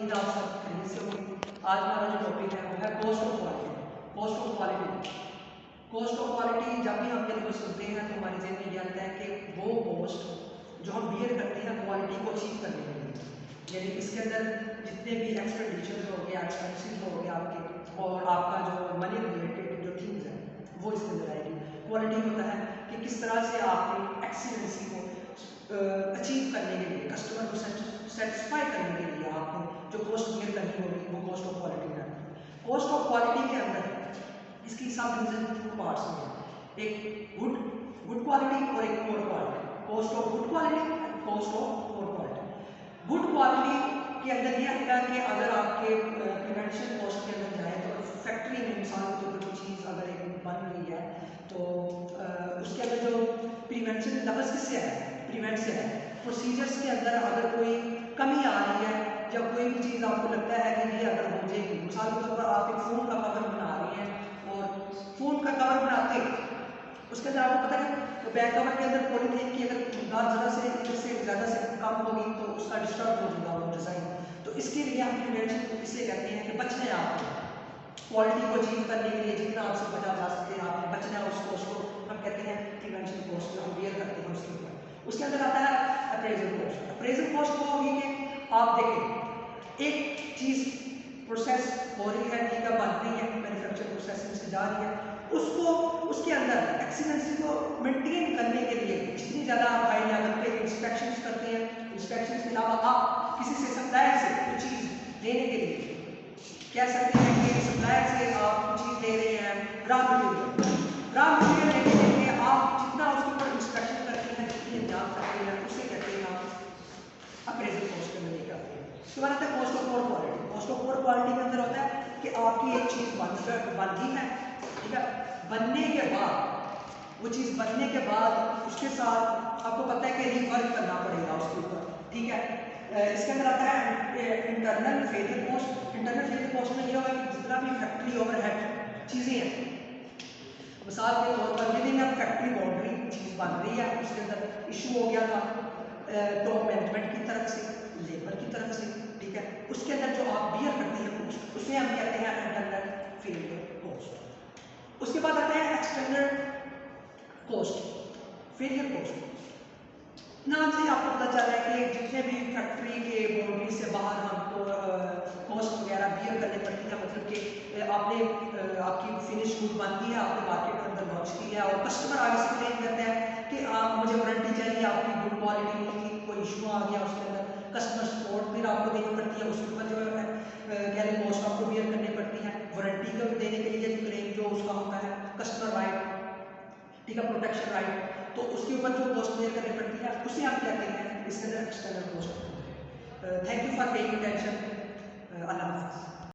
उम्मीद आप सब खरीद से होगी। आज हमारा जो टॉपिक है वो है cost of quality. Cost of quality, cost of quality जब भी हम ये लोग सुनते हैं तो हमारे जहन में ये आता है कि वो कॉस्ट जो हम बियर करते हैं क्वालिटी को अचीव करने के लिए, यानी इसके अंदर जितने भी एक्सपेंडिचर हो गया, एक्सपेंसिव हो गया आपके, और आपका जो मनी रिलेटेड जो थिंग्स हैं वो इसके अंदर आएगी। क्वालिटी होता है कि किस तरह से आपने एक्सीलेंसी को अचीव करने के लिए, कस्टमर को सेटिस्फाई करने के लिए आपने जो कॉस्ट बियर करनी होगी वो कॉस्ट ऑफ क्वालिटी में आती है। कॉस्ट ऑफ क्वालिटी के अंदर इसकी सब डिवीजन टू पार्ट्स में है, एक गुड क्वालिटी और एक poor quality. Cost of good quality and cost of poor quality. Good quality के अंदर ये आता है कि अगर आपके प्रिवेंशन कॉस्ट के अंदर जाए तो फैक्ट्री में मिसाल के तौर पर कोई चीज़ अगर एक बन रही है तो उसके अंदर जो प्रिवेंशन लफ्ज़ किससे है, प्रिवेंट से है। प्रोसीजर्स के अंदर अगर कोई कमी आ रही है या कोई भी चीज़ आपको लगता है कि ये अगर हो जाएगी, मिसाल के तौर पर आप एक फ़ोन का कवर बना रही हैं और फ़ोन का कवर बनाते उसके अंदर आपको पता है तो बैक कवर के अंदर पॉलीथीन की अगर ज़्यादा से ज़्यादा से कम होगी तो उसका डिस्टर्ब हो जाएगा वो डिज़ाइन। तो इसके लिए हम प्रिवेंशन इसे कहते हैं कि बचना है आपको क्वालिटी को अचीव करने के लिए जितना आपसे बचा जा सके आपने बचना है उस कॉस्ट को हम कहते हैं प्रिवेंशन कॉस्ट जो हम बियर करते हैं उसके ऊपर। उसके अंदर आता है अप्रेजल कॉस्ट। अप्रेजल कॉस्ट वो होगी कि आप देखें एक चीज़ प्रोसेस हो रही है, ठीक है, बन रही है, मैन्युफैक्चर प्रोसेसिंग से जा रही है, उसको उसके अंदर एक्सीलेंसी को मेंटेन करने के लिए जितनी ज़्यादा आप हाई लेवल पे इंस्पेक्शंस करते हैं, इंस्पेक्शंस के अलावा आप किसी से सप्लायर से कुछ चीज़ लेने के लिए कह सकते हैं कि सप्लायर से आप कुछ चीज़ ले रहे हैं रॉ मटेरियल लेने के लिए आप जितना उसके ऊपर इंस्पेक्शन करते हैं, जितनी जान करते हैं, उसे कहते हैं आप अप्रेजल कॉस्ट के अंदर लेके आते हैं। उसके बाद आता है cost of poor quality. Cost of poor quality के अंदर होता है कि आपकी एक चीज़ बन गई है, ठीक है, बनने के बाद वो चीज़ बनने के बाद उसके साथ आपको पता है कि रीवर्क करना पड़ेगा उसके ऊपर, ठीक है। इसके अंदर आता है internal failure cost. Internal failure cost में ये होगा कि जितना भी फैक्ट्री ओवरहेड चीज़ें हैं, मिसाल के तौर पर यदि मैं फैक्ट्री बाउंड्री चीज़ बन रही है उसके अंदर इशू हो गया था टॉप मैनेजमेंट की तरफ से, लेबर की तरफ से, ठीक है, उसके अंदर जो आप बियर करते हैं उसे हम कहते हैं इंटरनल फेलियर कॉस्ट। उसके बाद आता है एक्सटर्नल कॉस्ट, फेलियर कॉस्ट। नाम से आपको पता चल रहा है कि जितने भी फैक्ट्री के बाउंड्री से बाहर हमको कॉस्ट वगैरह बियर करने पड़ती है, मतलब कि आपने आपकी फिनिश गुड बन गई है, आपने मार्केट के अंदर लॉन्च की है और कस्टमर आगे से क्लेम करता है कि आप मुझे वारंटी चाहिए, आपकी गुड क्वालिटी नहीं थी, कोई इशू आ गया उसके अंदर, कस्टमर सपोर्ट फिर आपको देनी पड़ती है, उसके ऊपर जो है कैरी कॉस्ट आपको बियर करनी पड़ती है। वारंटी को देने के लिए क्लेम जो उसका होता है कस्टमर राइट, ठीक है, प्रोटेक्शन राइट, तो उसके ऊपर जो कॉस्ट बियर करनी पड़ती है उसे हम कहते हैं इसके अंदर external cost. Thank you for paying attention. अल्लाह हाफ़िज़।